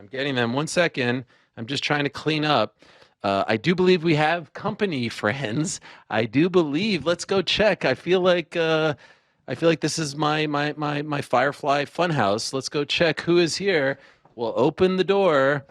I'm getting them. 1 second. I'm just trying to clean up. I do believe we have company, friends. I do believe. Let's go check. I feel like this is my Firefly Funhouse. Let's go check who is here. We'll open the door.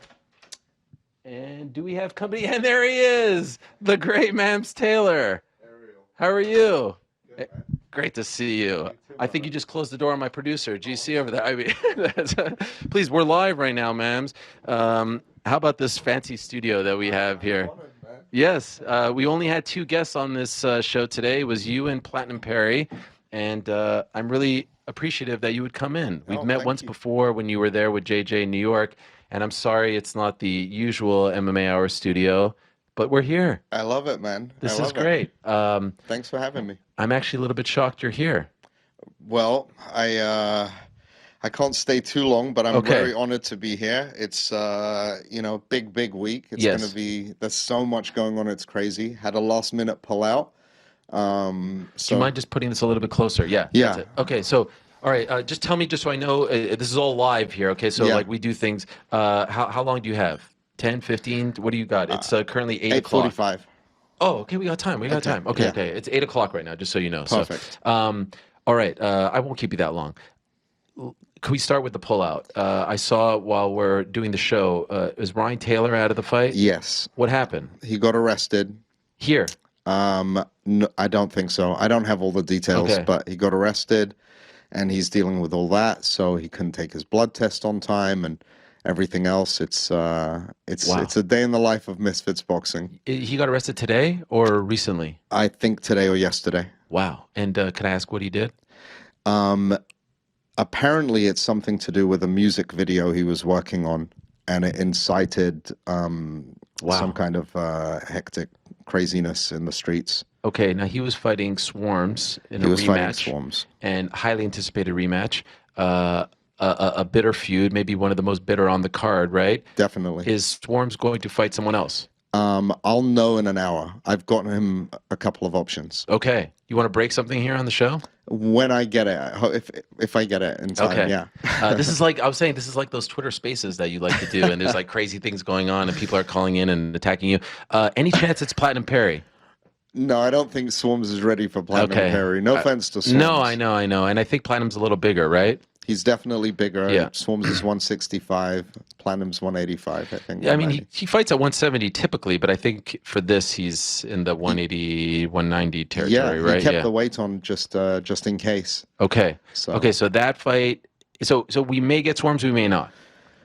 And do we have company? And there he is, the great Mams Taylor. Ariel. How are you? Good, man. Great to see you. too, I think you just closed the door on my producer, GC, over there. I mean, please, we're live right now, Mams. How about this fancy studio that we have here? Honored, man. Yes, we only had two guests on this show today. It was you and Platinum Perry, and I'm really appreciative that you would come in. We've met thank once you. before when you were there with JJ in New York, and I'm sorry it's not the usual MMA Hour studio, but we're here. I love it, man. This I is love great. It. Thanks for having me. I'm actually a little bit shocked you're here. Well, I can't stay too long, but I'm Okay. very honored to be here. It's big week. It's Yes. gonna be. There's so much going on. It's crazy. Had a last minute pull-out. Do you mind just putting this a little bit closer? Yeah. Yeah. That's it. Okay. So, all right. Just tell me, just so I know, this is all live here. Okay. So, Yeah. like, we do things. How long do you have? 10, 15? What do you got? It's currently 8 o'clock. 8:45. Oh, okay. We got time. We got Okay, time. Okay. yeah. Okay. It's 8 o'clock right now, just so you know. Perfect. So, all right. I won't keep you that long. Can we start with the pullout? I saw while we're doing the show, is Ryan Taylor out of the fight? Yes, What happened? he got arrested. Here. No, I don't think so. I don't have all the details, Okay. but he got arrested, and he's dealing with all that. So he couldn't take his blood test on time and everything else. It's Wow. it's a day in the life of Misfits boxing. He got arrested today or recently? I think today or yesterday. Wow. And could I ask what he did? Apparently, it's something to do with a music video he was working on, and it incited some kind of hectic craziness in the streets. Okay, now he was fighting Swarms in He a was fighting rematch, Swarms. and highly anticipated rematch. A bitter feud, maybe one of the most bitter on the card, right? Definitely. Is Swarms going to fight someone else? I'll know in an hour. I've gotten him a couple of options. Okay, you want to break something here on the show? When I get it, if I get it in time, Okay. yeah. This is like I was saying. This is like those Twitter Spaces that you like to do, and there's like crazy things going on, and people are calling in and attacking you. Any chance it's Platinum Perry? No, I don't think Swarms is ready for Platinum Okay. Perry. No offense to Swarms. No, I know, and I think Platinum's a little bigger, right? He's definitely bigger. Yeah. Swarms is 165. Platinum's 185, I think. Yeah, I mean, 190. he fights at 170 typically, but I think for this he's in the 180, 190 territory, he right? kept the weight on just in case. Okay. So- Okay, so that fight, so we may get Swarms, we may not.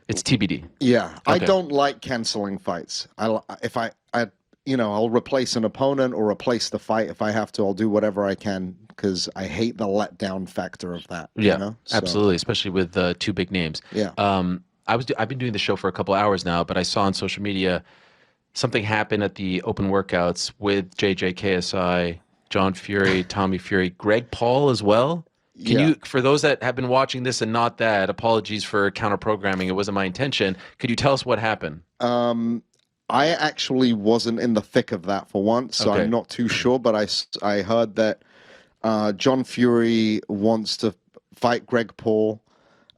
It's TBD. Yeah, I Okay. don't like canceling fights. I'll replace an opponent or replace the fight if I have to. I'll do whatever I can because I hate the letdown factor of that. Yeah, you know? So, absolutely, especially with two big names. Yeah. I've been doing the show for a couple hours now, but I saw on social media something happen at the open workouts with JJ, KSI, John Fury, Tommy Fury, Greg Paul as well. Can Yeah. you, for those that have been watching this and not that, apologies for counter programming. It wasn't my intention. Could you tell us what happened? I actually wasn't in the thick of that for once, so Okay. I'm not too sure. But I heard that John Fury wants to fight Greg Paul,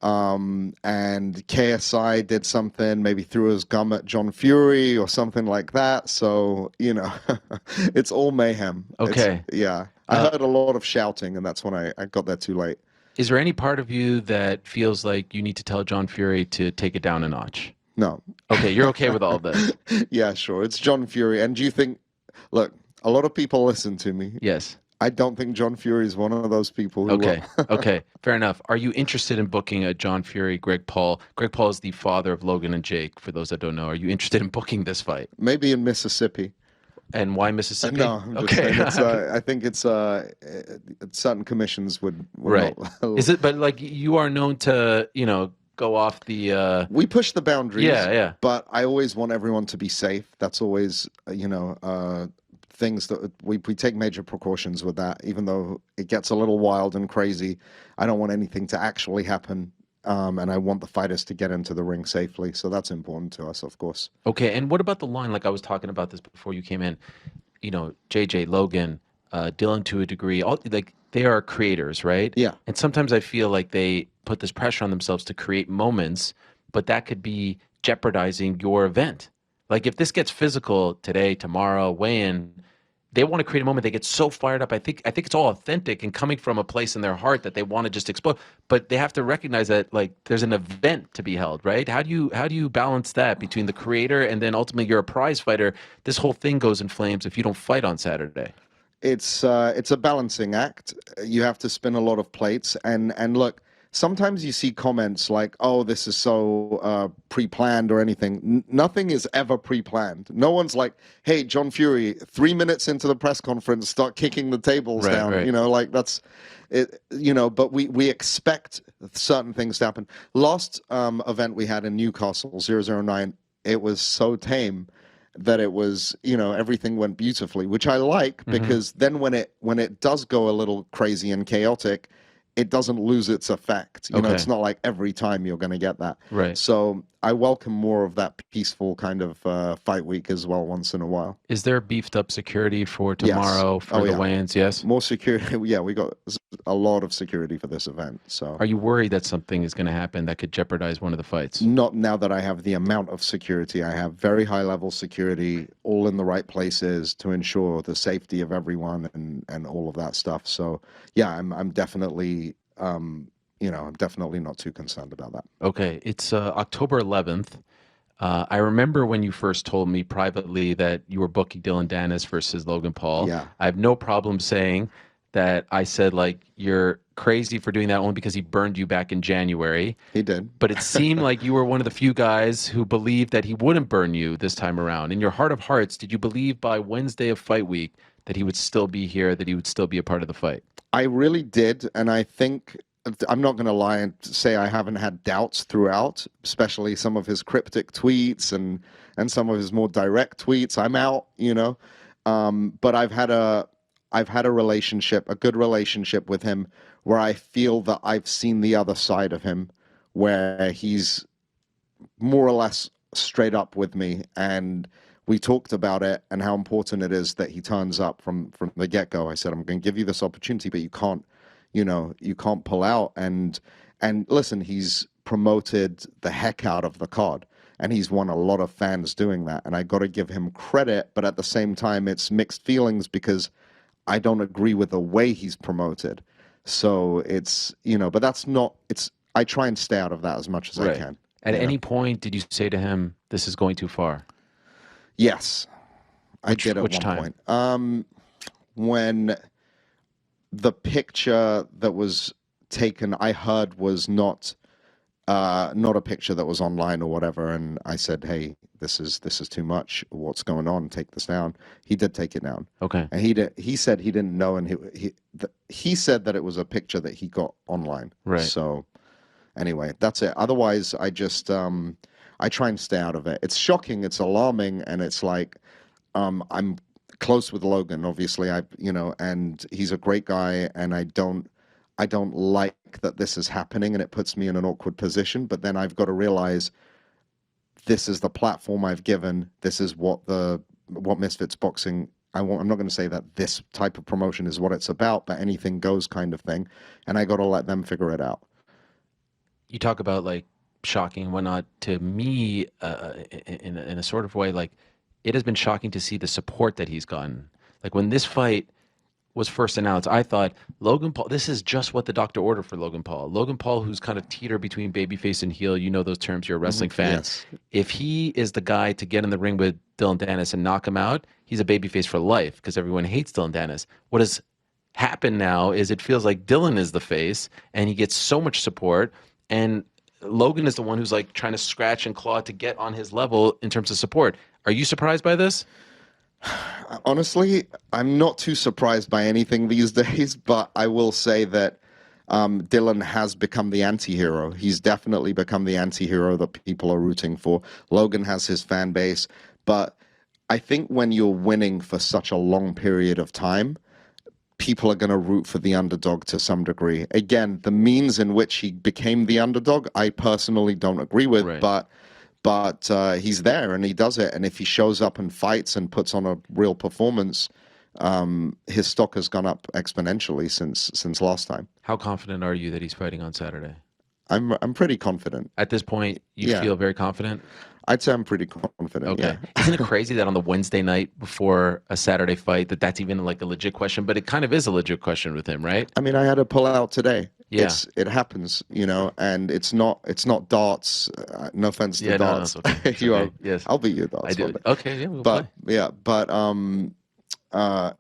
and KSI did something, maybe threw his gum at John Fury or something like that. So it's all mayhem. Okay. I heard a lot of shouting, and that's when I got there too late. Is there any part of you that feels like you need to tell John Fury to take it down a notch? No. Okay, you're okay with all of this? Yeah, sure. It's John Fury. And do you think, look, a lot of people listen to me. Yes. I don't think John Fury is one of those people who Okay. will. Okay. Fair enough. Are you interested in booking a John Fury, Greg Paul? Greg Paul is the father of Logan and Jake, for those that don't know. Are you interested in booking this fight? Maybe in Mississippi. And why Mississippi? No, I'm just saying I think it's certain commissions would Right. not. Is it, but like you are known to, go off the, We push the boundaries. Yeah. But I always want everyone to be safe. That's always, things that we take major precautions with that. Even though it gets a little wild and crazy, I don't want anything to actually happen. And I want the fighters to get into the ring safely. So that's important to us, of course. Okay. And what about the line? Like I was talking about this before you came in, JJ, Logan, Dillon to a degree, all like they are creators, right? Yeah. And sometimes I feel like they put this pressure on themselves to create moments, but that could be jeopardizing your event. Like if this gets physical today, tomorrow, weigh in, they want to create a moment. They get so fired up. I think it's all authentic and coming from a place in their heart that they want to just explode. But they have to recognize that like there's an event to be held, right? How do you balance that between the creator and then ultimately you're a prize fighter? This whole thing goes in flames if you don't fight on Saturday. It's a balancing act. You have to spin a lot of plates, and look, sometimes you see comments like, "Oh, this is so pre-planned" or anything. Nothing is ever pre-planned. No one's like, "Hey, John Fury, 3 minutes into the press conference, start kicking the tables Right, down." right. Like that's it. But we expect certain things to happen. Last event we had in Newcastle, 009, it was so tame that it was, everything went beautifully, which I like because then when it does go a little crazy and chaotic, it doesn't lose its effect. Okay. It's not like every time you're going to get that. Right. So I welcome more of that peaceful kind of fight week as well once in a while. Is there beefed up security for Yes. tomorrow for Oh, the yeah. weigh-ins? Yes. More security. Yeah, we got a lot of security for this event. So Are you worried that something is going to happen that could jeopardize one of the fights? not now that I have the amount of security. I have very high level security, all in the right places to ensure the safety of everyone and all of that stuff. So yeah, I'm definitely I'm definitely not too concerned about that. Okay, it's October 11th. I remember when you first told me privately that you were booking Dillon Danis versus Logan Paul. Yeah. I have no problem saying that I said, like, you're crazy for doing that only because he burned you back in January. He did. But it seemed like you were one of the few guys who believed that he wouldn't burn you this time around. In your heart of hearts, did you believe by Wednesday of fight week that he would still be here, that he would still be a part of the fight? I really did, and I think I'm not going to lie and say I haven't had doubts throughout, especially some of his cryptic tweets and some of his more direct tweets. I'm out. But I've had a relationship, a good relationship with him, where I feel that I've seen the other side of him, where he's more or less straight up with me, and we talked about it and how important it is that he turns up from the get-go. I said, I'm going to give you this opportunity, but you can't pull out. And listen, he's promoted the heck out of the card, and he's won a lot of fans doing that, and I got to give him credit. But at the same time, it's mixed feelings because I don't agree with the way he's promoted. So it's, but that's not, I try and stay out of that as much as I can. At any point, did you say to him, this is going too far? Yes, I did at which one time? point. When the picture that was taken, I heard was not a picture that was online or whatever, and I said, "Hey, this is too much. What's going on? Take this down." He did take it down. Okay. And he said he didn't know, and he said that it was a picture that he got online. Right. So anyway, that's it. Otherwise, I just I try and stay out of it. It's shocking, it's alarming, and it's like I'm close with Logan, obviously. And he's a great guy, and I don't like that this is happening, and it puts me in an awkward position. But then I've got to realize this is the platform I've given. This is what Misfits Boxing. I'm not going to say that this type of promotion is what it's about, but anything goes kind of thing, and I got to let them figure it out. You talk about like shocking and whatnot. To me, in a sort of way, like it has been shocking to see the support that he's gotten. Like when this fight was first announced, I thought Logan Paul, this is just what the doctor ordered for Logan Paul. Logan Paul, who's kind of teeter between babyface and heel, you know those terms, you're a wrestling fan. Yes. If he is the guy to get in the ring with Dillon Danis and knock him out, he's a babyface for life because everyone hates Dillon Danis. What has happened now is it feels like Dillon is the face and he gets so much support, and Logan is the one who's like trying to scratch and claw to get on his level in terms of support. Are you surprised by this? Honestly, I'm not too surprised by anything these days, but I will say that Dillon has become the anti-hero. He's definitely become the anti-hero that people are rooting for. Logan has his fan base, but I think when you're winning for such a long period of time, people are going to root for the underdog to some degree. Again, the means in which he became the underdog, I personally don't agree with, Right. but he's there and he does it. And if he shows up and fights and puts on a real performance, his stock has gone up exponentially since last time. How confident are you that he's fighting on Saturday? I'm pretty confident. At this point, you Yeah. feel very confident? I'd say I'm pretty confident. Okay. Yeah. Isn't it crazy that on the Wednesday night before a Saturday fight that's even like a legit question? But it kind of is a legit question with him, right? I mean, I had to pull out today. Yeah. It happens, and it's not darts. No offense to Yeah, no, darts. it's okay. It's You okay. are, Yes. I'll beat you at I darts do. one day. Okay, yeah, we'll play.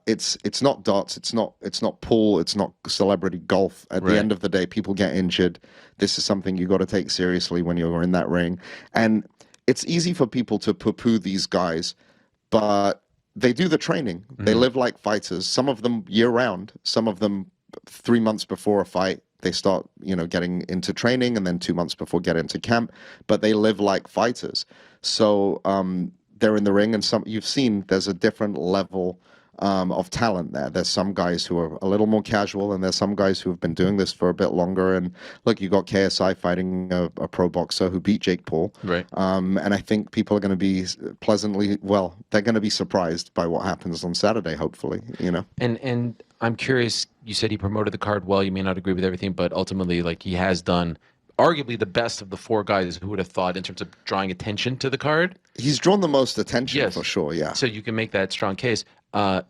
It's not darts. It's not pool. It's not celebrity golf. At the Right. end of the day, people get injured. This is something you got to take seriously when you're in that ring. And it's easy for people to poo-poo these guys, but they do the training. They live like fighters. Some of them year round. Some of them 3 months before a fight. They start, getting into training, and then 2 months before get into camp. But they live like fighters. So they're in the ring, and you've seen there's a different level of talent there. There's some guys who are a little more casual, and there's some guys who have been doing this for a bit longer. And look, you got KSI fighting a pro boxer who beat Jake Paul. Right. And I think people are going to be they're going to be surprised by what happens on Saturday, hopefully, And I'm curious, you said he promoted the card well. You may not agree with everything, but ultimately, like, he has done arguably the best of the four guys. Who would have thought in terms of drawing attention to the card? He's drawn the most attention, Yes. for sure, yeah. So you can make that strong case.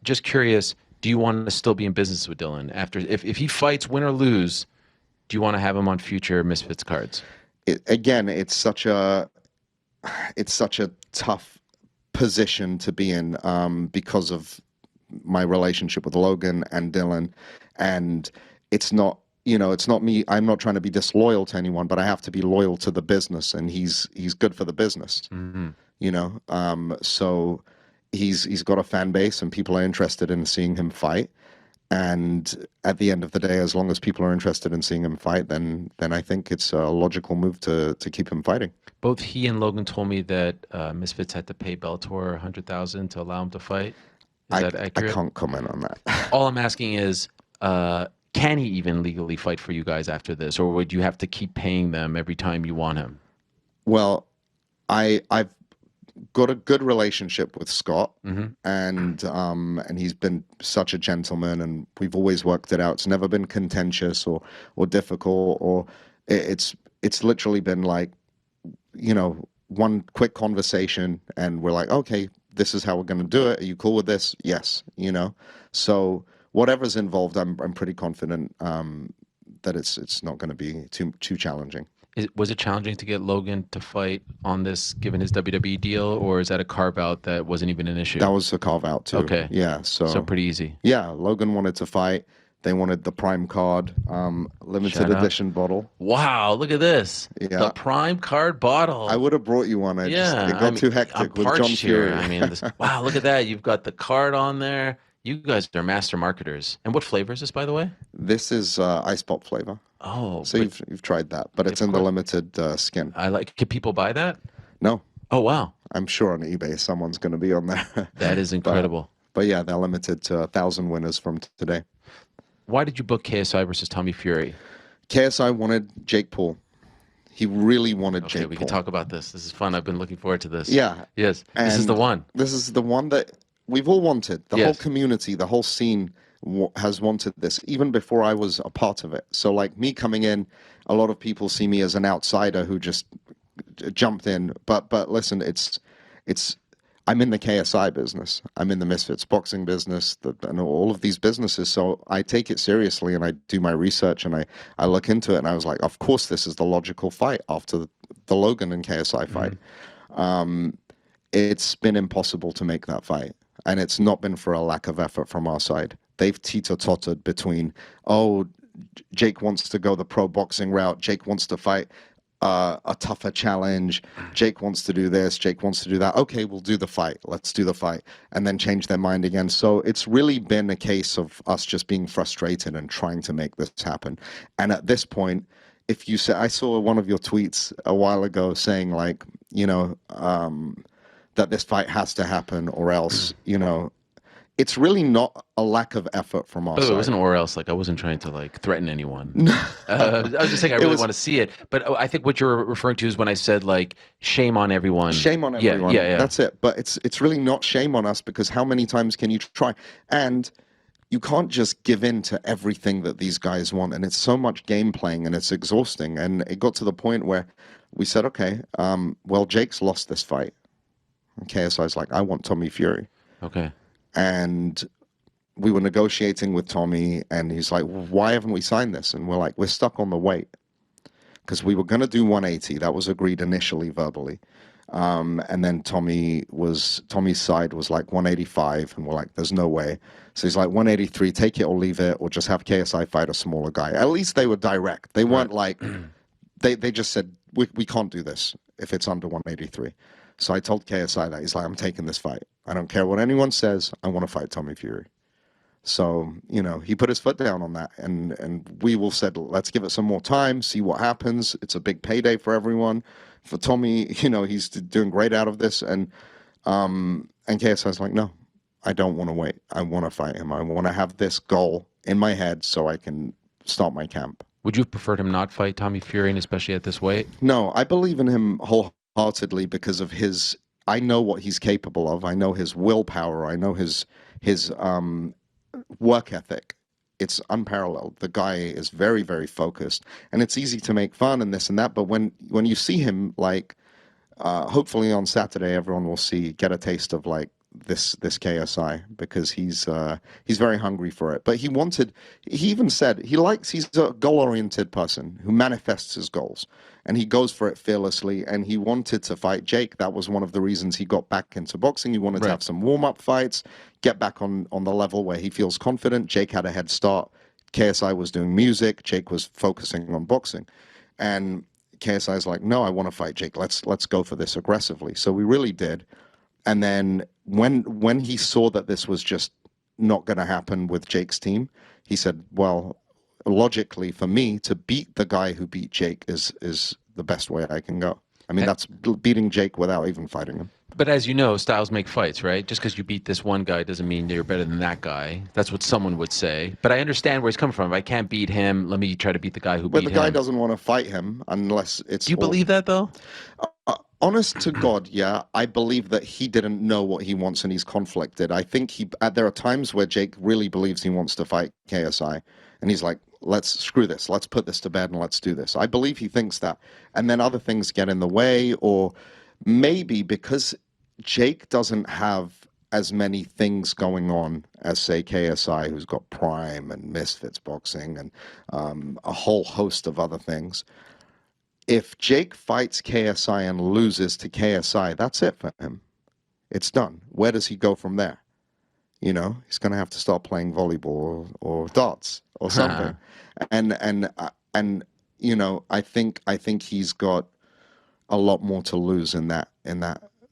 Just curious, do you want to still be in business with Dillon after if he fights, win or lose? Do you want to have him on future Misfits cards? Again, it's such a tough position to be in because of my relationship with Logan and Dillon, and it's not me. I'm not trying to be disloyal to anyone, but I have to be loyal to the business, and he's good for the business. So he's got a fan base, and people are interested in seeing him fight. And at the end of the day, as long as people are interested in seeing him fight, then I think it's a logical move to keep him fighting. Both he and Logan told me that Misfits had to pay Bellator $100,000 to allow him to fight. Is that accurate? I can't comment on that. All I'm asking is, can he even legally fight for you guys after this, or would you have to keep paying them every time you want him? Well, I've got a good relationship with Scott, and he's been such a gentleman, and we've always worked it out. It's never been contentious or difficult, or it's literally been like, one quick conversation, and we're like, okay, this is how we're going to do it. Are you cool with this? Yes. So whatever's involved, I'm pretty confident that it's not going to be too challenging. Was it challenging to get Logan to fight on this, given his WWE deal, or is that a carve out that wasn't even an issue? That was a carve out too. Okay. Yeah. So pretty easy. Yeah, Logan wanted to fight. They wanted the Prime card, limited edition bottle. Wow, look at this. Yeah. The Prime card bottle. I would have brought you one. It got too hectic I'm with John Fury. I mean, wow, look at that. You've got the card on there. You guys are master marketers. And what flavor is this, by the way? This is ice pop flavor. Oh. So you've tried that, but it's in the limited skin. Can people buy that? No. Oh, wow. I'm sure on eBay someone's going to be on there. That is incredible. But yeah, they're limited to 1,000 winners from today. Why did you book KSI versus Tommy Fury? KSI wanted Jake Paul. He really wanted Jake Paul. Okay, we can talk about this. This is fun. I've been looking forward to this. Yeah. Yes. This is the one. This is the one that we've all wanted. The whole community, the whole scene has wanted this, even before I was a part of it. So like me coming in, a lot of people see me as an outsider who just jumped in. But listen, it's I'm in the KSI business. I'm in the Misfits boxing business, and all of these businesses. So I take it seriously, and I do my research, and I look into it, and I was like, of course, this is the logical fight after the Logan and KSI fight. It's been impossible to make that fight, and it's not been for a lack of effort from our side. They've teeter-tottered between, Jake wants to go the pro boxing route. Jake wants to fight a tougher challenge. Jake wants to do this. Jake wants to do that. Okay, we'll do the fight. Let's do the fight. And then change their mind again. So it's really been a case of us just being frustrated and trying to make this happen. And at this point, if you say, I saw one of your tweets a while ago saying like, that this fight has to happen or else, it's really not a lack of effort from our side. It wasn't or else. Like, I wasn't trying to like threaten anyone. I was just saying I really want to see it. But I think what you're referring to is when I said like shame on everyone. Shame on everyone. Yeah. That's it. But it's really not shame on us, because how many times can you try? And you can't just give in to everything that these guys want, and it's so much game playing and it's exhausting. And it got to the point where we said, okay, well, Jake's lost this fight. And KSI's like, I want Tommy Fury. Okay. And we were negotiating with Tommy, and he's like, well, why haven't we signed this? And we're like, we're stuck on the weight because we were going to do 180. That was agreed initially verbally. And then Tommy's side was like 185, and we're like, there's no way. So he's like, 183, take it or leave it, or just have KSI fight a smaller guy. At least they were direct. They weren't like, they just said, we can't do this if it's under 183. So I told KSI that. He's like, I'm taking this fight. I don't care what anyone says. I want to fight Tommy Fury. So, you know, he put his foot down on that, and we all said, let's give it some more time, see what happens. It's a big payday for everyone. For Tommy, you know, he's doing great out of this, and KSI's like, no, I don't want to wait. I want to fight him. I want to have this goal in my head so I can start my camp. Would you have preferred him not fight Tommy Fury, and especially at this weight? No, I believe in him wholeheartedly because of his. I know what he's capable of. I know his willpower. I know his work ethic. It's unparalleled. The guy is very, very focused, and it's easy to make fun and this and that. But when you see him, like, hopefully on Saturday, everyone will get a taste of like this KSI, because he's very hungry for it. But he even said he's a goal-oriented person who manifests his goals, and he goes for it fearlessly. And he wanted to fight Jake. That was one of the reasons he got back into boxing. He wanted to have some warm-up fights, get back on the level where he feels confident. Jake had a head start. KSI was doing music. Jake was focusing on boxing, and KSI's like, no, I want to fight Jake. Let's go for this aggressively. So we really did. And then when he saw that this was just not going to happen with Jake's team, he said, well, logically for me to beat the guy who beat Jake is the best way I can go. I mean, that's beating Jake without even fighting him. But as you know, styles make fights, right? Just because you beat this one guy doesn't mean you're better than that guy. That's what someone would say. But I understand where he's coming from. If I can't beat him, let me try to beat the guy who beat him. But the guy doesn't want to fight him unless it's... Do you believe that, though? Honest to God, yeah. I believe that he didn't know what he wants and he's conflicted. I think there are times where Jake really believes he wants to fight KSI, and he's like, let's screw this. Let's put this to bed and let's do this. I believe he thinks that. And then other things get in the way, or maybe because Jake doesn't have as many things going on as, say, KSI, who's got Prime and Misfits boxing and a whole host of other things. If Jake fights KSI and loses to KSI, that's it for him. It's done. Where does he go from there? You know, he's going to have to start playing volleyball or darts or something. And you know, I think he's got a lot more to lose in that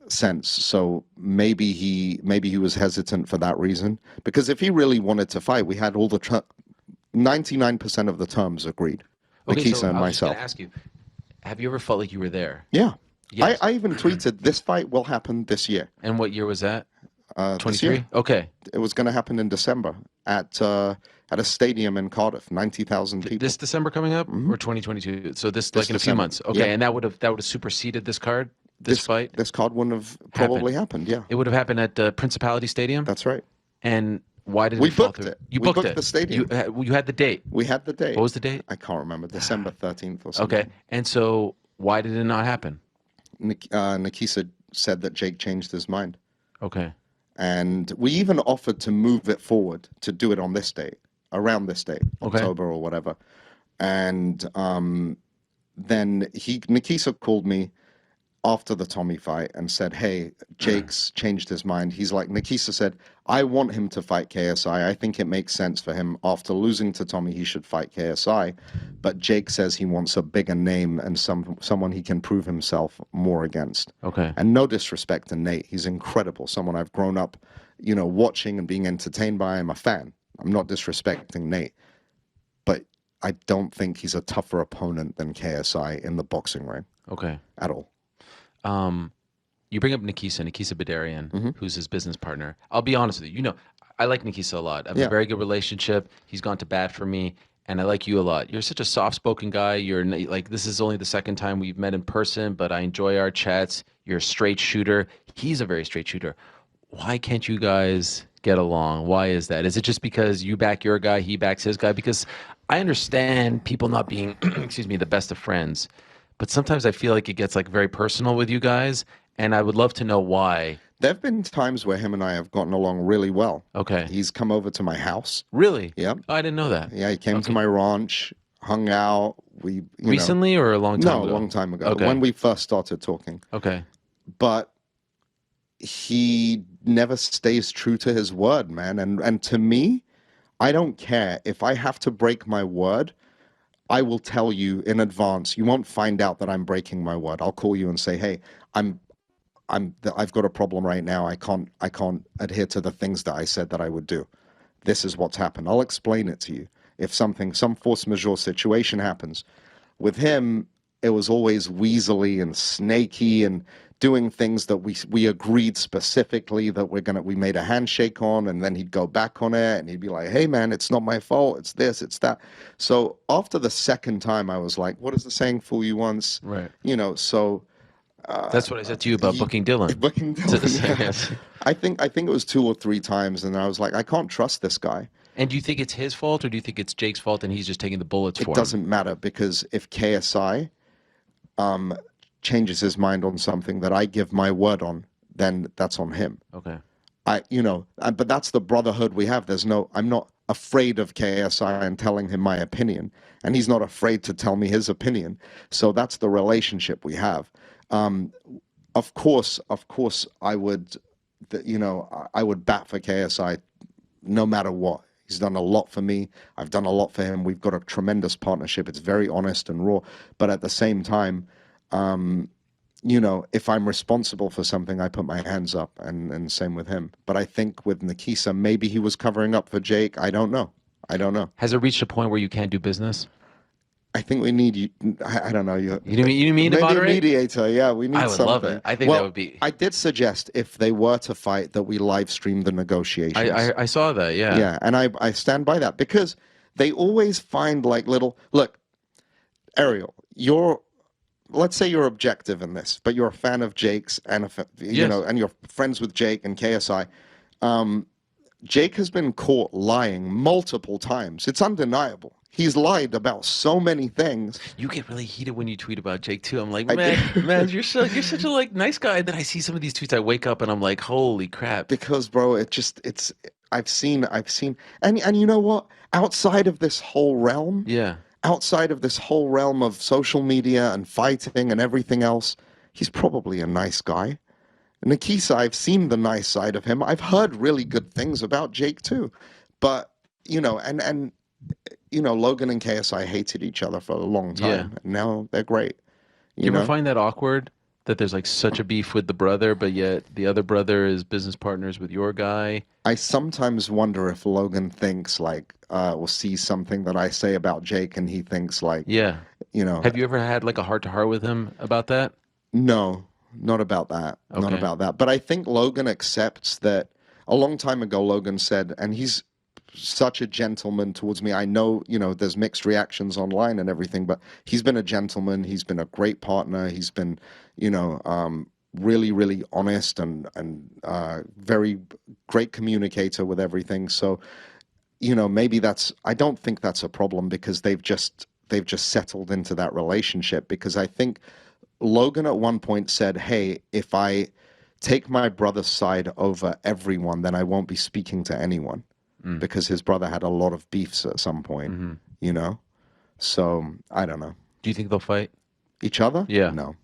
sense. So maybe he was hesitant for that reason. Because if he really wanted to fight, we had all 99% of the terms agreed. Okay, Nakisa so and I was just myself. going to ask you, have you ever felt like you were there? Yeah. Yes. I even tweeted, this fight will happen this year. And what year was that? 23? Okay. It was going to happen in December at a stadium in Cardiff, 90,000 people. This December coming up, or 2022? So this like in a few December. months. Okay, Yeah. and that would have superseded this card, this fight? This card wouldn't have probably happened, yeah. It would have happened at Principality Stadium? That's right. And why did We it fall booked through? it. You We booked booked it. the stadium. You had the date. We had the date. What was the date? I can't remember. December 13th or something. Okay, and so why did it not happen? Nakisa said that Jake changed his mind. Okay. And we even offered to move it forward, to do it on this date, around this date, October or whatever. And then Nakisa called me after the Tommy fight and said, hey, Jake's changed his mind. He's like, Nakisa said, I want him to fight KSI. I think it makes sense for him. After losing to Tommy, he should fight KSI. But Jake says he wants a bigger name and someone he can prove himself more against. Okay. And no disrespect to Nate. He's incredible. Someone I've grown up, you know, watching and being entertained by. I'm a fan. I'm not disrespecting Nate. But I don't think he's a tougher opponent than KSI in the boxing ring. Okay. At all. You bring up Nakisa Bidarian, who's his business partner. I'll be honest with you. You know, I like Nakisa a lot. I have a very good relationship. He's gone to bat for me, and I like you a lot. You're such a soft-spoken guy. You're like, this is only the second time we've met in person, but I enjoy our chats. You're a straight shooter. He's a very straight shooter. Why can't you guys get along? Why is that? Is it just because you back your guy, he backs his guy? Because I understand people not being, excuse me, the best of friends, but sometimes I feel like it gets like very personal with you guys, and I would love to know why. There have been times where him and I have gotten along really well. Okay. He's come over to my house. Really? Yep. Oh, I didn't know that. Yeah, he came to Okay. my ranch, hung out. We, you know, Recently or a long time no, ago? a long time ago, Okay. when we first started talking. Okay. But he never stays true to his word, man. And to me, I don't care if I have to break my word. I will tell you in advance. You won't find out that I'm breaking my word. I'll call you and say, "Hey, I've got a problem right now. I can't adhere to the things that I said that I would do. This is what's happened." I'll explain it to you. If some force majeure situation happens, with him, it was always weaselly and snaky and doing things that we agreed specifically that we made a handshake on, and then he'd go back on it and he'd be like, "Hey man, it's not my fault, it's this, it's that." So after the second time I was like, what is the saying, fool you once? Right. So That's what I said to you about booking Dillon. booking Dillon, yeah. I think it was 2 or 3 times, and I was like, I can't trust this guy. And do you think it's his fault, or do you think it's Jake's fault and he's just taking the bullets for It him? doesn't matter, because if KSI changes his mind on something that I give my word on, then that's on him. Okay. But that's the brotherhood we have. I'm not afraid of KSI and telling him my opinion, and he's not afraid to tell me his opinion. So that's the relationship we have. Of course, I would, I would bat for KSI no matter what. He's done a lot for me. I've done a lot for him. We've got a tremendous partnership. It's very honest and raw. But at the same time, if I'm responsible for something, I put my hands up, and same with him. But I think with Nakisa, maybe he was covering up for Jake. I don't know. Has it reached a point where you can't do business? I think we need you. I don't know. You didn't mean to maybe moderate? a mediator. Yeah, we need I would something. love it. I think that would be. I did suggest, if they were to fight, that we live stream the negotiations. I saw that. Yeah. Yeah, and I stand by that, because they always find like little. Look, Ariel, let's say you're objective in this, but you're a fan of Jake's, and and you're friends with Jake and KSI. Jake has been caught lying multiple times. It's undeniable. He's lied about so many things. You get really heated when you tweet about Jake too. I'm like, man, you're such a like nice guy. Then I see some of these tweets. I wake up and I'm like, holy crap. Because, bro, I've seen, and you know what? Outside of this whole realm, of social media and fighting and everything else, he's probably a nice guy. Nakisa, I've seen the nice side of him. I've heard really good things about Jake too, but Logan and KSI hated each other for a long time. And now they're great. You ever find that awkward, that there's like such a beef with the brother, but yet the other brother is business partners with your guy? I sometimes wonder if Logan thinks like, or sees something that I say about Jake, and he thinks like, Have you ever had like a heart-to-heart with him about that? No, not about that. Okay. Not about that. But I think Logan accepts that. A long time ago, Logan said, and he's such a gentleman towards me. I know, there's mixed reactions online and everything, but he's been a gentleman. He's been a great partner. He's been, really, really honest and very great communicator with everything. So, maybe I don't think that's a problem, because they've just settled into that relationship. Because I think Logan at one point said, "Hey, if I take my brother's side over everyone, then I won't be speaking to anyone." Because his brother had a lot of beefs at some point, So, I don't know. Do you think they'll fight each other? Yeah. No.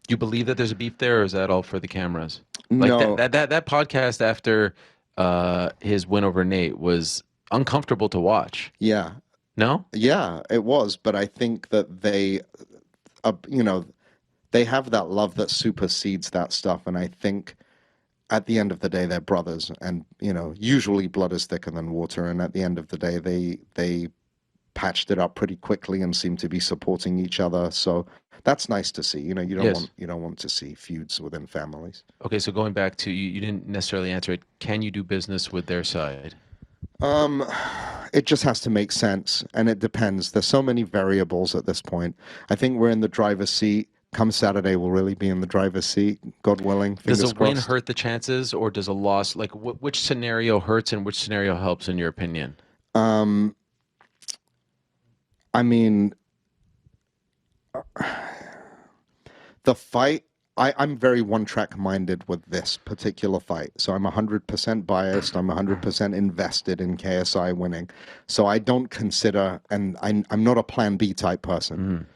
Do you believe that there's a beef there, or is that all for the cameras? Like No. that podcast after his win over Nate was uncomfortable to watch. Yeah. No? Yeah, it was. But I think that they have that love that supersedes that stuff. And I think at the end of the day, they're brothers, and usually blood is thicker than water. And at the end of the day, they patched it up pretty quickly and seem to be supporting each other. So that's nice to see. You don't want to see feuds within families. Okay, so going back to you didn't necessarily answer it. Can you do business with their side? It just has to make sense, and it depends. There's so many variables at this point. I think we're in the driver's seat. come Saturday, we'll really be in the driver's seat, God willing. Does Fingers a win crossed. hurt the chances, or does a loss, like which scenario hurts and which scenario helps in your opinion? I mean, the fight, I'm very one-track minded with this particular fight. So I'm 100% biased. I'm 100% invested in KSI winning. So I don't consider, and I'm not a plan B type person.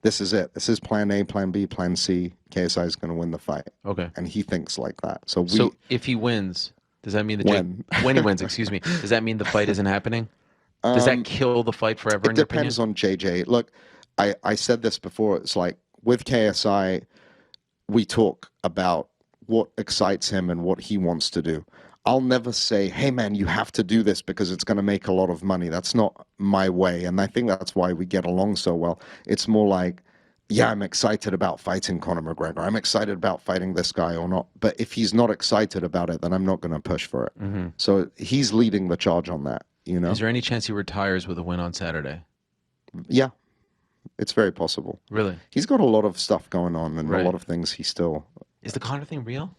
This is it. This is plan A, plan B, plan C. KSI is going to win the fight. Okay. And he thinks like that. So if he wins, does that mean when? When he wins, excuse me, does that mean the fight isn't happening? Does that kill the fight forever, in your opinion? It depends on JJ. Look, I said this before. It's like with KSI, we talk about what excites him and what he wants to do. I'll never say, hey, man, you have to do this because it's going to make a lot of money. That's not my way. And I think that's why we get along so well. It's more like, yeah, I'm excited about fighting Conor McGregor. I'm excited about fighting this guy or not. But if he's not excited about it, then I'm not going to push for it. So he's leading the charge on that, you know? Is there any chance he retires with a win on Saturday? Yeah. It's very possible. Really? He's got a lot of stuff going on and Right. a lot of things he still... Is the Conor thing real?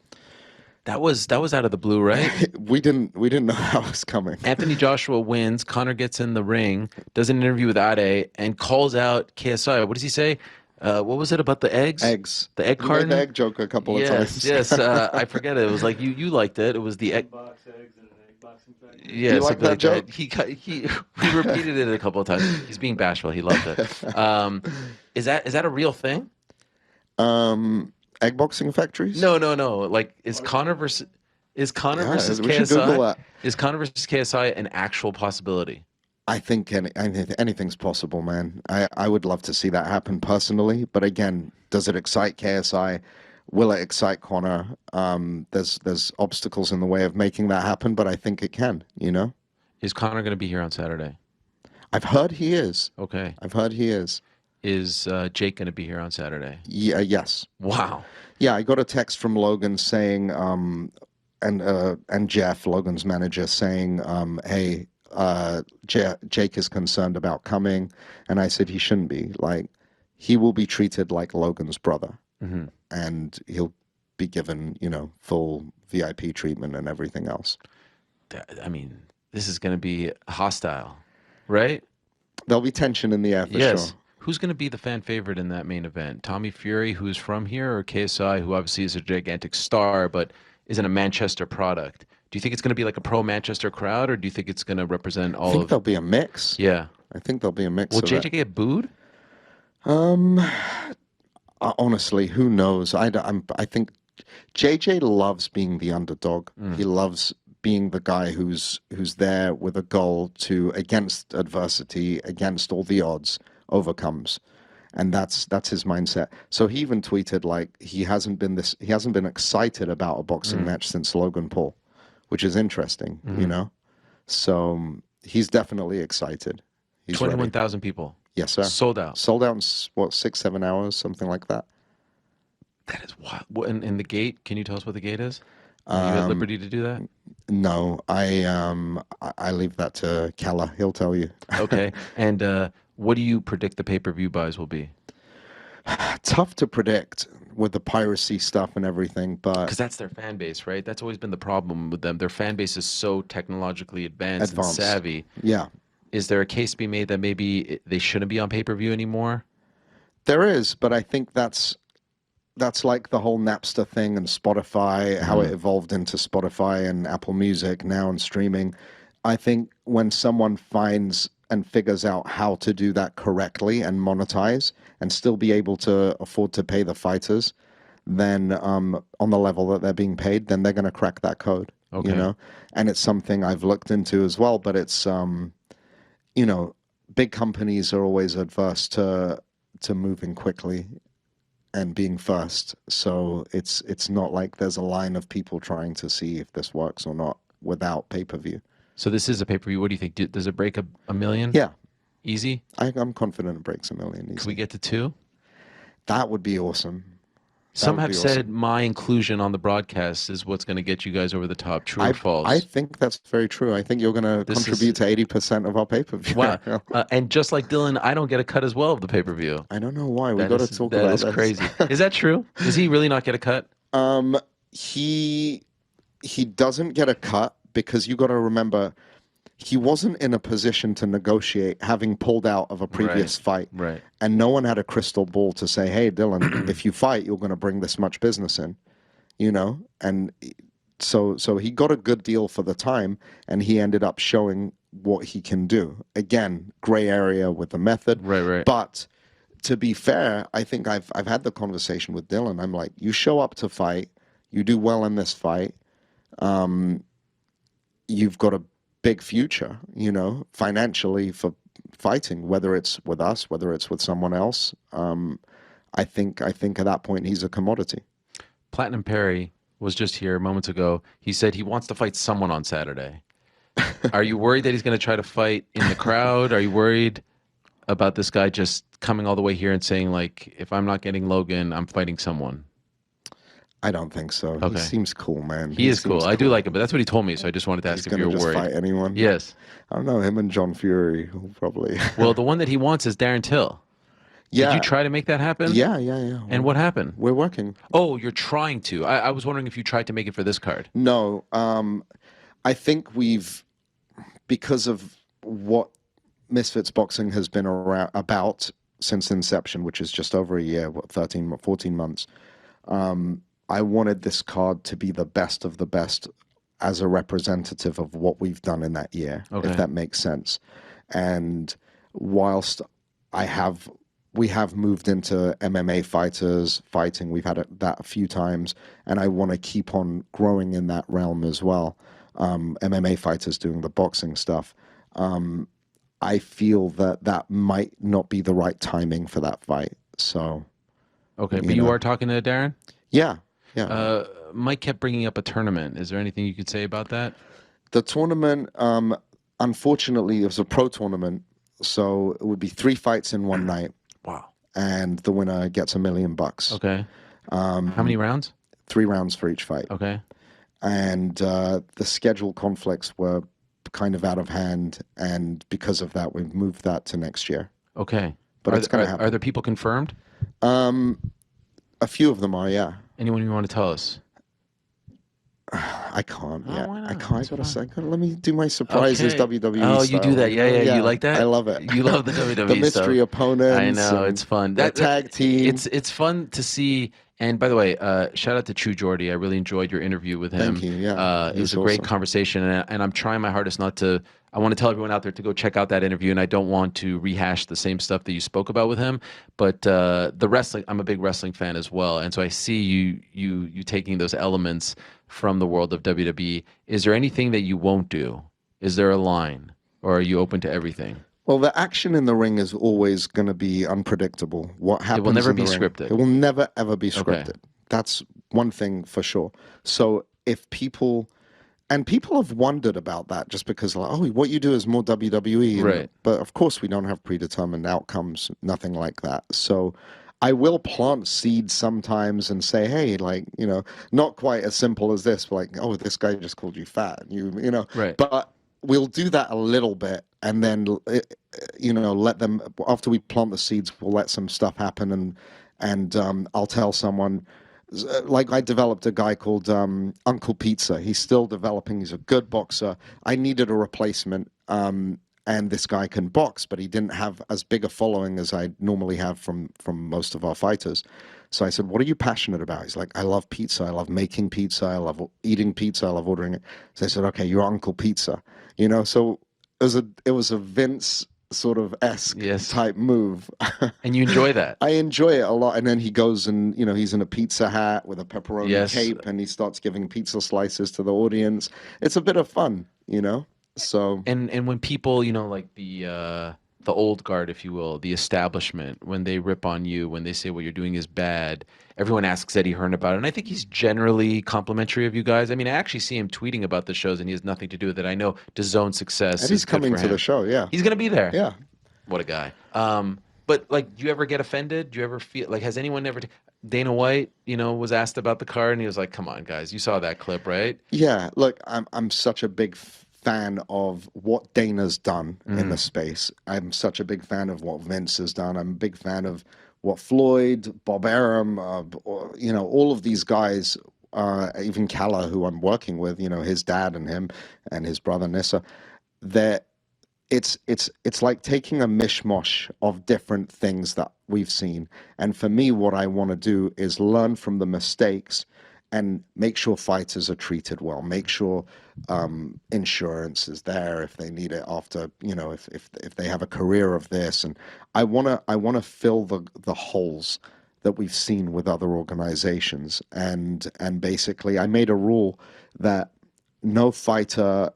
That was out of the blue, right? we didn't know how it was coming. Anthony Joshua wins. Conor gets in the ring, does an interview with Ade, and calls out KSI. What does he say? What was it about the eggs? Eggs. The egg You made carton? the egg joke a couple of times. Yes. I forget it. It was like you liked it. It was the egg. Box eggs in an egg boxing factory. Yeah, You like something that joke? He repeated it a couple of times. He's being bashful. He loved it. Is that a real thing? Egg boxing factories? No. Like, is Conor versus Yeah, versus we should Google KSI? that. Is Conor versus KSI an actual possibility? I think anything's possible, man. I would love to see that happen personally. But again, does it excite KSI? Will it excite Conor? There's obstacles in the way of making that happen, but I think it can, you know? Is Conor going to be here on Saturday? I've heard he is. Okay. I've heard he is. Is Jake going to be here on Saturday? Yeah, yes. Wow. Yeah, I got a text from Logan saying, and Jeff, Logan's manager, saying, hey, Jake is concerned about coming. And I said he shouldn't be. Like, he will be treated like Logan's brother. And he'll be given, you know, full VIP treatment and everything else. I mean, this is going to be hostile, right? There'll be tension in the air for Yes. sure. Who's going to be the fan favorite in that main event? Tommy Fury, who's from here, or KSI, who obviously is a gigantic star, but isn't a Manchester product? Do you think it's going to be like a pro-Manchester crowd, or do you think it's going to represent all I think of... there'll be a mix. Yeah. I think there'll be a mix Will of JJ it. get booed? Honestly, who knows? I think JJ loves being the underdog. He loves being the guy who's there with a goal to, against adversity, against all the odds, overcomes. And that's his mindset. So he even tweeted like he hasn't been excited about a boxing match since Logan Paul, which is interesting, you know? So he's definitely excited. He's ready. 21,000 people. Yes, sir. Sold out. Sold out in, what, 6-7 hours, something like that. That is wild. And the gate, can you tell us what the gate is? Are you at liberty to do that? No, I leave that to Kella. He'll tell you. Okay. And what do you predict the pay-per-view buys will be? Tough to predict with the piracy stuff and everything, but Because that's their fan base, right? That's always been the problem with them. Their fan base is so technologically advanced. And savvy. Yeah. Is there a case to be made that maybe they shouldn't be on pay-per-view anymore? There is, but I think that's like the whole Napster thing and Spotify, how it evolved into Spotify and Apple Music now and streaming. I think when someone finds and figures out how to do that correctly and monetize and still be able to afford to pay the fighters, then on the level that they're being paid, then they're going to crack that code, you know? And it's something I've looked into as well, but it's, you know, big companies are always adverse to moving quickly and being first. So it's not like there's a line of people trying to see if this works or not without pay-per-view. So this is a pay-per-view. What do you think? Does it break a million? Yeah. Easy? I'm confident it breaks 1 million easy. Can we get to 2? That would be awesome. Some would have be said awesome. my inclusion on the broadcast is what's going to get you guys over the top. True or I false? think that's very true. I think you're going to This is contribute to 80% of our pay-per-view. wow. And just like Dylan, I don't get a cut as well of the pay-per-view. I don't know why. We got to talk That about is this. crazy. Is that true? Does he really not get a cut? He doesn't get a cut because you got to remember he wasn't in a position to negotiate having pulled out of a previous fight. Right. And no one had a crystal ball to say, hey, Dylan, if you fight, you're going to bring this much business in, you know? And so he got a good deal for the time, and he ended up showing what he can do. Again, gray area with the method. Right. But to be fair, I think I've had the conversation with Dylan. I'm like, you show up to fight, you do well in this fight, you've got a big future, you know, financially for fighting, whether it's with us, whether it's with someone else. I think at that point he's a commodity. Platinum Perry was just here moments ago. He said he wants to fight someone on Saturday. Are you worried that he's going to try to fight in the crowd? Are you worried about this guy just coming all the way here and saying, like, if I'm not getting Logan, I'm fighting someone? I don't think so. Okay. He seems cool, man. He is cool. I do like him, but that's what he told me, so I just wanted to ask if you were just worried. Fight anyone? Yes. I don't know. Him and John Fury will probably. Well, the one that he wants is Darren Till. Yeah. Did you try to make that happen? Yeah. And what happened? We're working. Oh, you're trying to. I was wondering if you tried to make it for this card. No. I think because of what Misfits Boxing has been about since inception, which is just over a year, 14 months, I wanted this card to be the best of the best as a representative of what we've done in that year, if that makes sense. And whilst we have moved into MMA fighters fighting, we've had that a few times, and I want to keep on growing in that realm as well. MMA fighters doing the boxing stuff. I feel that might not be the right timing for that fight. So, okay, but you are talking to Darren? Yeah. Mike kept bringing up a tournament. Is there anything you could say about that? The tournament, unfortunately, it was a pro tournament, so it would be 3 fights in one night. Wow. And the winner gets $1 million. Okay. How many rounds? 3 rounds for each fight. Okay. And the schedule conflicts were kind of out of hand, and because of that, we've moved that to next year. Okay. But it's going to happen. Are there people confirmed? A few of them are, yeah. Anyone you want to tell us? I can't. Oh, Yeah, why not? I can't. It's let me do my surprises WWE. Oh, you style. do that? Yeah. You like that? I love it. You love the WWE the mystery stuff. opponents. I know it's fun. The tag team. It's fun to see. And by the way, shout out to True Jordy. I really enjoyed your interview with him. Thank you. Yeah, it was a great conversation, and I'm trying my hardest not to. I want to tell everyone out there to go check out that interview, and I don't want to rehash the same stuff that you spoke about with him. But the wrestling, I'm a big wrestling fan as well, and so I see you taking those elements from the world of WWE. Is there anything that you won't do? Is there a line, or are you open to everything? Well, the action in the ring is always going to be unpredictable. What happens? It will never in be the ring, scripted. It will never ever be scripted. Okay. That's one thing for sure. So if people have wondered about that, just because like, oh, what you do is more WWE, right? But of course, we don't have predetermined outcomes, nothing like that. So I will plant seeds sometimes and say, hey, like, you know, not quite as simple as this, like, oh, this guy just called you fat, you know, right? But we'll do that a little bit, and then, you know, let them, after we plant the seeds, we'll let some stuff happen, and I'll tell someone, like I developed a guy called Uncle Pizza. He's still developing. He's a good boxer. I needed a replacement, and this guy can box, but he didn't have as big a following as I normally have from most of our fighters. So I said, what are you passionate about? He's like, I love pizza. I love making pizza. I love eating pizza. I love ordering it. So I said, okay, you're Uncle Pizza. You know, so it was a Vince sort of esque type move. And you enjoy that? I enjoy it a lot. And then he goes and, you know, he's in a pizza hat with a pepperoni cape, and he starts giving pizza slices to the audience. It's a bit of fun, you know? So and when people, you know, like the old guard, if you will, the establishment, when they rip on you, when they say what you're doing is bad, everyone asks Eddie Hearn about it. And I think he's generally complimentary of you guys. I mean, I actually see him tweeting about the shows, and he has nothing to do with it. I know DAZN's success. Eddie's coming to the show, yeah. He's going to be there. Yeah. What a guy. But, like, do you ever get offended? Do you ever feel, like, has anyone ever... Dana White, was asked about the card, and he was like, "Come on, guys, you saw that clip, right?" Yeah, look, I'm such a big fan of what Dana's done in the Mm. space. I'm such a big fan of what Vince has done. I'm a big fan of what Floyd, Bob Arum, all of these guys, even Kalla, who I'm working with, his dad and him and his brother Nissa. They're it's like taking a mishmash of different things that we've seen. And for me, what I want to do is learn from the mistakes and make sure fighters are treated well. Make sure insurance is there if they need it after, if they have a career of this. And I wanna fill the holes that we've seen with other organizations. And basically, I made a rule that no fighter.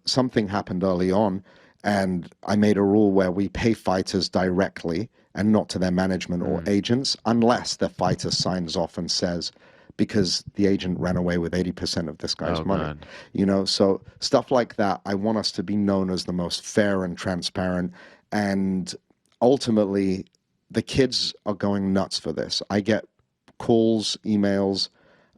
Something happened early on, and I made a rule where we pay fighters directly and not to their management or agents unless the fighter signs off and says, because the agent ran away with 80% of this guy's Oh money. God. So stuff like that, I want us to be known as the most fair and transparent. And ultimately, the kids are going nuts for this. I get calls, emails,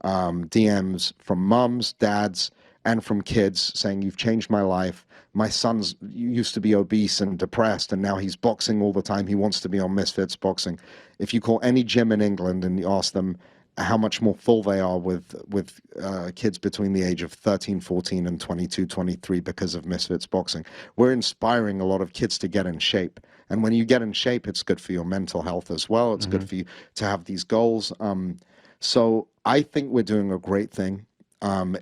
DMs from mums, dads, and from kids saying, "You've changed my life. My son's used to be obese and depressed, and now he's boxing all the time. He wants to be on Misfits boxing." If you call any gym in England and you ask them how much more full they are with kids between the age of 13, 14, and 22, 23 because of Misfits boxing, we're inspiring a lot of kids to get in shape. And when you get in shape, it's good for your mental health as well. It's good for you to have these goals. So I think we're doing a great thing.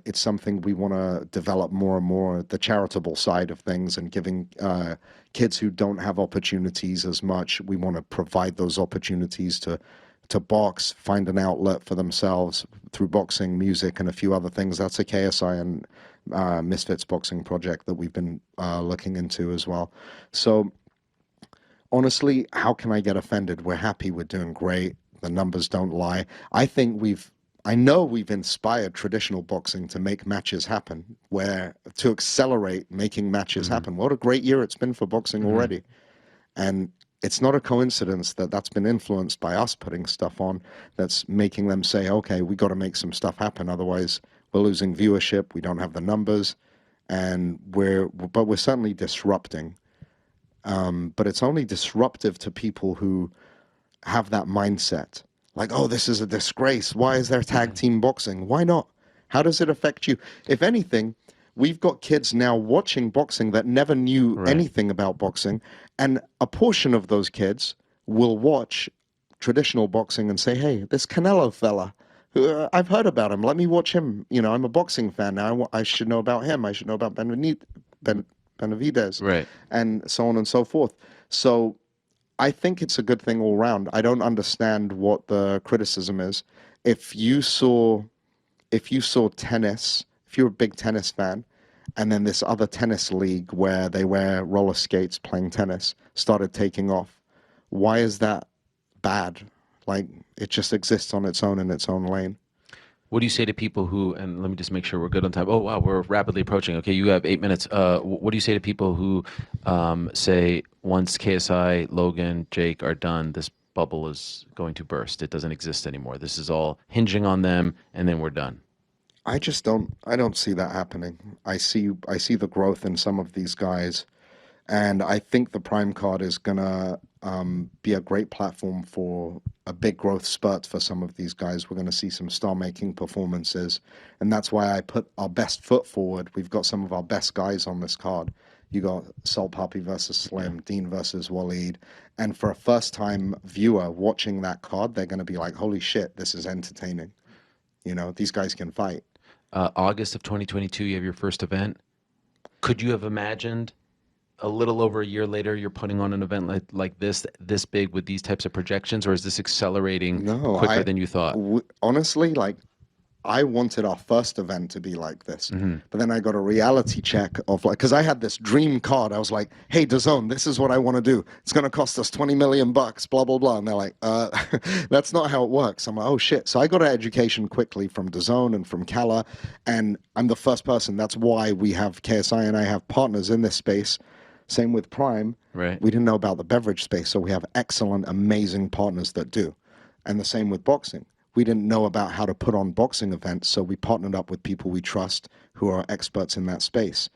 It's something we want to develop more and more, the charitable side of things, and giving kids who don't have opportunities as much. We want to provide those opportunities to box, find an outlet for themselves through boxing, music, and a few other things. That's a KSI and Misfits boxing project that we've been looking into as well. So honestly, how can I get offended? We're happy, we're doing great. The numbers don't lie. I know we've inspired traditional boxing to make matches happen, to accelerate making matches happen. What a great year it's been for boxing already. And it's not a coincidence that that's been influenced by us putting stuff on that's making them say, okay, we got to make some stuff happen. Otherwise, we're losing viewership. We don't have the numbers. But we're certainly disrupting. But it's only disruptive to people who have that mindset. Like, oh, this is a disgrace. Why is there tag team boxing? Why not? How does it affect you? If anything, we've got kids now watching boxing that never knew anything about boxing. And a portion of those kids will watch traditional boxing and say, hey, this Canelo fella, I've heard about him. Let me watch him. I'm a boxing fan now. I should know about him. I should know about Benavidez, Right. and so on and so forth. So I think it's a good thing all round. I don't understand what the criticism is. If you saw tennis, if you're a big tennis fan, and then this other tennis league where they wear roller skates playing tennis started taking off, why is that bad? Like, it just exists on its own in its own lane. What do you say to people who, and let me just make sure we're good on time. Oh, wow, we're rapidly approaching. Okay, you have 8 minutes. What do you say to people who say once KSI, Logan, Jake are done, this bubble is going to burst? It doesn't exist anymore. This is all hinging on them, and then we're done. I don't see that happening. I see the growth in some of these guys, and I think the Prime card is gonna be a great platform for a big growth spurt for some of these guys. We're gonna see some star-making performances, and that's why I put our best foot forward. We've got some of our best guys on this card. You got Sol Papi versus Slim, Dean versus Waleed, and for a first-time viewer watching that card, they're gonna be like, "Holy shit, this is entertaining." These guys can fight. August of 2022, you have your first event. Could you have imagined a little over a year later you're putting on an event like this big with these types of projections, or is this accelerating quicker than you thought? Honestly, I wanted our first event to be like this, but then I got a reality check of because I had this dream card. I was like, "Hey, DAZN, this is what I want to do. It's going to cost us $20 million, blah blah blah." And they're like, "That's not how it works." I'm like, "Oh shit!" So I got an education quickly from DAZN and from Kalla, and I'm the first person. That's why we have KSI and I have partners in this space. Same with Prime. Right. We didn't know about the beverage space, so we have excellent, amazing partners that do. And the same with boxing. We didn't know about how to put on boxing events, so we partnered up with people we trust who are experts in that space.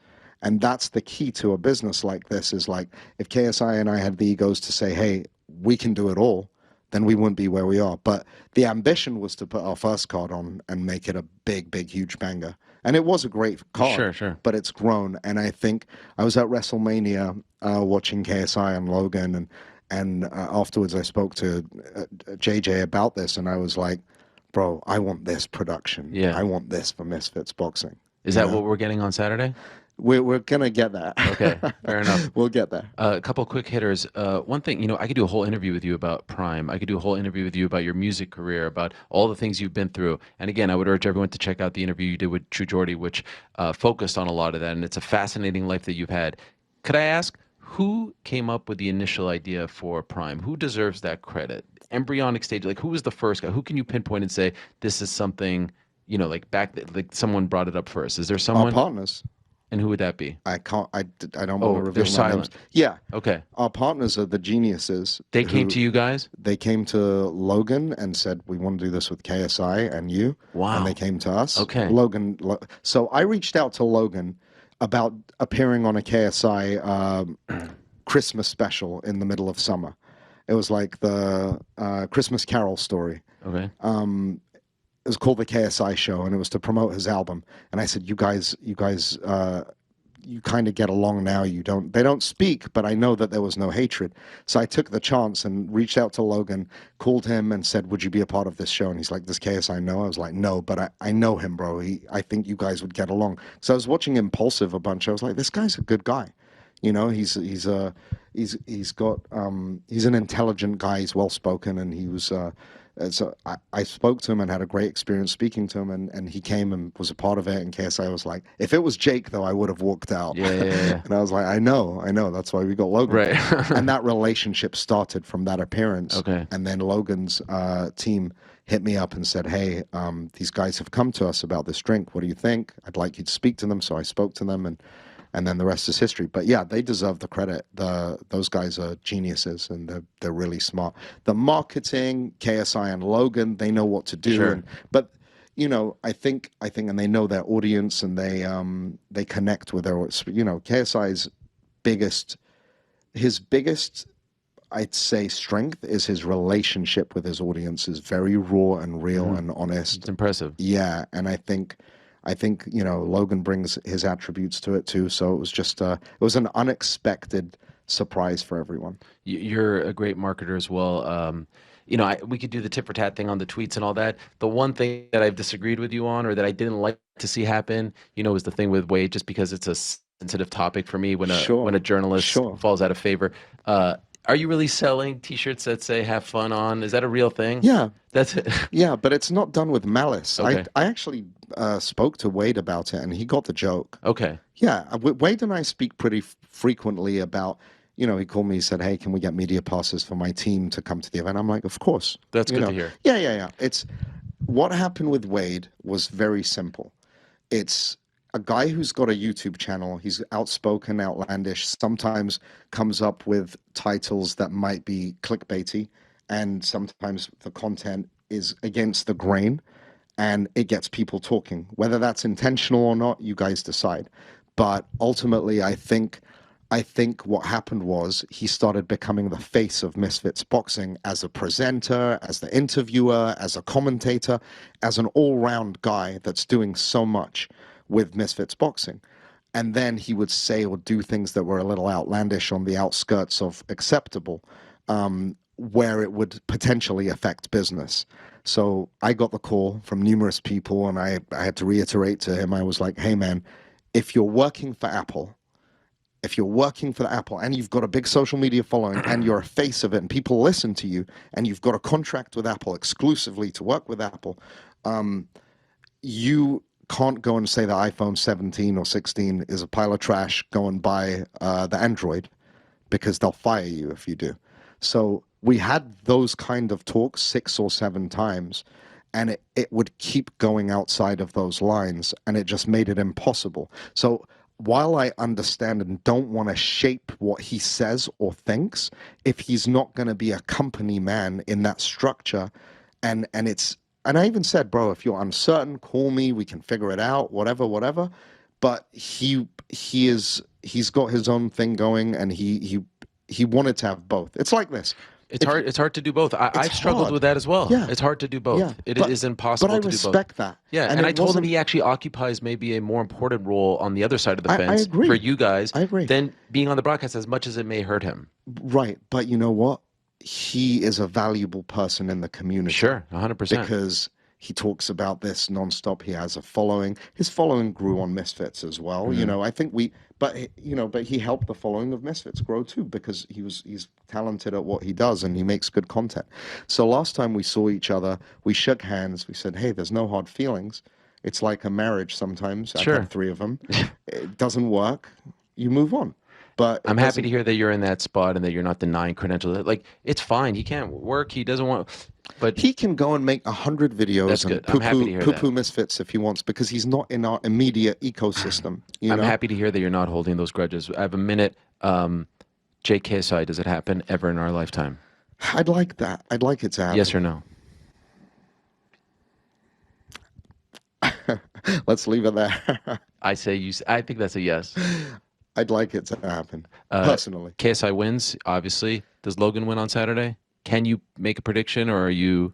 And that's the key to a business like this, is like, if KSI and I had the egos to say, hey, we can do it all, then we wouldn't be where we are. But the ambition was to put our first card on and make it a big, big, huge banger. And it was a great card, Sure. but it's grown. And I think I was at WrestleMania watching KSI and Logan, and afterwards I spoke to JJ about this, and I was like, bro, I want this production. Yeah. I want this for Misfits Boxing. Is that what we're getting on Saturday? We're gonna get that. Okay, fair enough. We'll get there. A couple quick hitters. One thing, I could do a whole interview with you about Prime. I could do a whole interview with you about your music career, about all the things you've been through. And again, I would urge everyone to check out the interview you did with True Geordie, which focused on a lot of that. And it's a fascinating life that you've had. Could I ask, who came up with the initial idea for Prime? Who deserves that credit? Embryonic stage, like who was the first guy? Who can you pinpoint and say this is something, like like someone brought it up first? Is there someone? Our partners. And who would that be? I can't. I don't Oh, want to reveal they're their silent. names. Yeah. Okay. Our partners are the geniuses. They came to you guys? They came to Logan and said, we want to do this with KSI and you. Wow. And they came to us. Okay. So I reached out to Logan about appearing on a KSI Christmas special in the middle of summer. It was like the Christmas Carol story. Okay. It was called the KSI Show, and it was to promote his album. And I said, you guys, you kind of get along now. They don't speak, but I know that there was no hatred. So I took the chance and reached out to Logan, called him and said, would you be a part of this show? And he's like, does KSI know? I was like, no, but I know him, bro. I think you guys would get along. So I was watching Impulsive a bunch. I was like, this guy's a good guy. He's an intelligent guy. He's well spoken, and he was. So I spoke to him and had a great experience speaking to him, and he came and was a part of it. And KSI was like, if it was Jake, though, I would have walked out. Yeah. And I was like, I know. That's why we got Logan. Right. And that relationship started from that appearance. Okay. And then Logan's team hit me up and said, hey, these guys have come to us about this drink. What do you think? I'd like you to speak to them. So I spoke to them, and then the rest is history. But yeah, they deserve the credit. Those guys are geniuses, and they're really smart. The marketing, KSI and Logan, they know what to do. Sure. But I think, and they know their audience, and they connect with their. KSI's biggest, I'd say, strength is his relationship with his audience is very raw and real and honest. It's impressive. Yeah, and I think Logan brings his attributes to it too. So it was just it was an unexpected surprise for everyone. You're a great marketer as well. We could do the tit for tat thing on the tweets and all that. The one thing that I've disagreed with you on, or that I didn't like to see happen, is the thing with Wade, just because it's a sensitive topic for me when a journalist falls out of favor. Are you really selling T-shirts that say "Have fun" on? Is that a real thing? Yeah, that's it. Yeah, but it's not done with malice. Okay. I actually spoke to Wade about it, and he got the joke. Okay. Yeah, Wade and I speak pretty frequently about. He called me. He said, "Hey, can we get media passes for my team to come to the event?" I'm like, "Of course." That's good to hear. Yeah. It's what happened with Wade was very simple. It's a guy who's got a YouTube channel. He's outspoken, outlandish, sometimes comes up with titles that might be clickbaity, and sometimes the content is against the grain, and it gets people talking. Whether that's intentional or not, you guys decide. But ultimately, I think what happened was he started becoming the face of Misfits Boxing as a presenter, as the interviewer, as a commentator, as an all-round guy that's doing so much with Misfits Boxing. And then he would say or do things that were a little outlandish on the outskirts of acceptable, where it would potentially affect business. So I got the call from numerous people, and I had to reiterate to him, I was like, hey man, if you're working for Apple, and you've got a big social media following and you're a face of it and people listen to you and you've got a contract with Apple exclusively to work with Apple, you can't go and say the iPhone 17 or 16 is a pile of trash, go and buy the Android, because they'll fire you if you do. So we had those kind of talks 6 or 7 times, and it would keep going outside of those lines, and it just made it impossible. So while I understand and don't want to shape what he says or thinks, if he's not going to be a company man in that structure, and I even said, bro, if you're uncertain, call me. We can figure it out. Whatever, whatever. But he's got his own thing going, and he wanted to have both. It's like this. It's hard. It's hard to do both. I've struggled hard. with that as well. Yeah. It's hard to do both. Yeah, It but- is impossible But I to do both. respect that. Yeah, and it I told him wasn't- he actually occupies maybe a more important role on the other side of the I fence agree. for you guys I agree. than being on the broadcast, as much as it may hurt him. Right, but you know what? He is a valuable person in the community. Sure, 100%. Because he talks about this nonstop. He has a following. His following grew on Misfits as well. You know, I think but he helped the following of Misfits grow too, because he's talented at what he does and he makes good content. So last time we saw each other, we shook hands. We said, hey, there's no hard feelings. It's like a marriage sometimes. Sure. I've had 3 of them. It doesn't work. You move on. But I'm happy to hear that you're in that spot and that you're not denying credentials. Like, it's fine. He can't work. He doesn't want. But he can go and make 100 videos That's and good. I'm happy to hear that. poo-poo Misfits if he wants, because he's not in our immediate ecosystem. I'm happy to hear that you're not holding those grudges. I have a minute. KSI, does it happen ever in our lifetime? I'd like that. I'd like it to happen. Yes or no? Let's leave it there. I say you. I think that's a yes. I'd like it to happen, personally. KSI wins, obviously. Does Logan win on Saturday? Can you make a prediction, or are you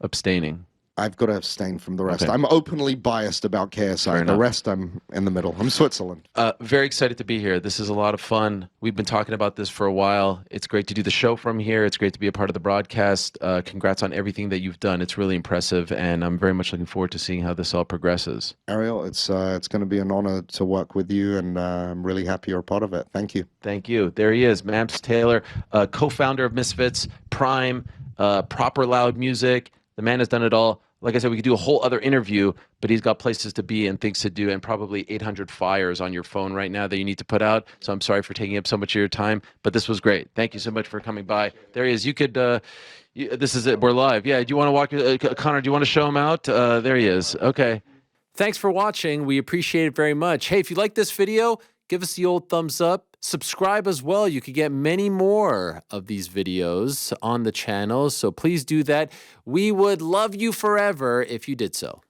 abstaining? I've got to abstain from the rest. Okay. I'm openly biased about KSI. Fair The enough. rest, I'm in the middle. I'm Switzerland. Very excited to be here. This is a lot of fun. We've been talking about this for a while. It's great to do the show from here. It's great to be a part of the broadcast. Congrats on everything that you've done. It's really impressive, and I'm very much looking forward to seeing how this all progresses. Ariel, it's going to be an honor to work with you, and I'm really happy you're a part of it. Thank you. Thank you. There he is, Mams Taylor, co-founder of Misfits, Prime, Proper Loud Music. The man has done it all. Like I said, we could do a whole other interview, but he's got places to be and things to do, and probably 800 fires on your phone right now that you need to put out. So I'm sorry for taking up so much of your time, but this was great. Thank you so much for coming by. There he is. You could, this is it. We're live. Yeah. Do you want to walk, Connor, do you want to show him out? There he is. Okay. Thanks for watching. We appreciate it very much. Hey, if you like this video, give us the old thumbs up. Subscribe as well. You could get many more of these videos on the channel, so please do that. We would love you forever if you did so.